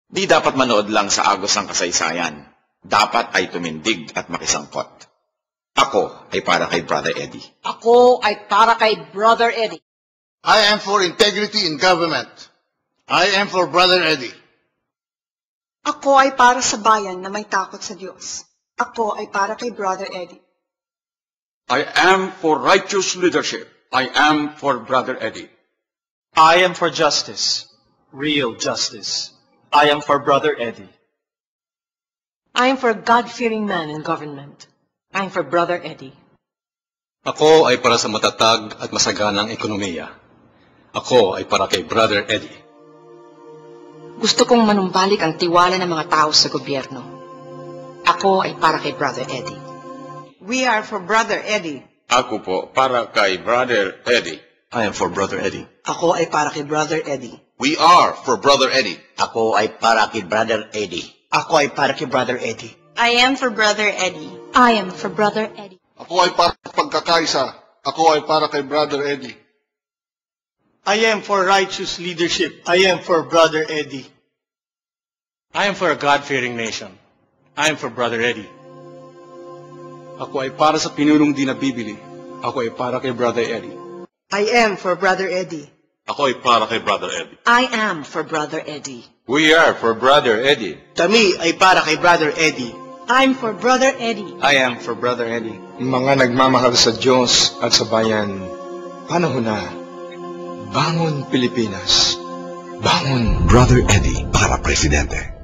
Di dapat manood lang sa agos ng kasaysayan. Dapat ay tumindig at makisangkot. Ako ay para kay Brother Eddie. Ako ay para kay Brother Eddie. I am for integrity in government. I am for Brother Eddie. Ako ay para sa bayan na may takot sa Diyos. Ako ay para kay Brother Eddie. I am for righteous leadership. I am for Brother Eddie. I am for justice, real justice. I am for Brother Eddie. I am for a God-fearing man in government. I am for Brother Eddie. Ako ay para sa matatag at masaganang ekonomiya. Ako ay para kay Brother Eddie. Gusto kong manumbalik ang tiwala ng mga tao sa gobyerno. Ako ay para kay Brother Eddie. We are for Brother Eddie. Ako po para kay Brother Eddie. I am for Brother Eddie. Ako ay para kay Brother Eddie. We are for Brother Eddie. Ako ay para kay Brother Eddie. Ako ay para kay Brother Eddie. I am for Brother Eddie. I am for Brother Eddie. Ako ay para sa pagkakaisa. Ako ay para kay Brother Eddie. I am for righteous leadership. I am for Brother Eddie. I am for a God-fearing nation. I am for Brother Eddie. Ako ay para sa pinulong di nabibili. Ako ay para kay Brother Eddie. I am for Brother Eddie. Ako ay para kay Brother Eddie. I am for Brother Eddie. We are for Brother Eddie. Kami ay para kay Brother Eddie. I'm for Brother Eddie. I am for Brother Eddie. Mga nagmamahal sa Diyos at sa bayan, panahon na. Bangon Pilipinas. Bangon Brother Eddie para presidente.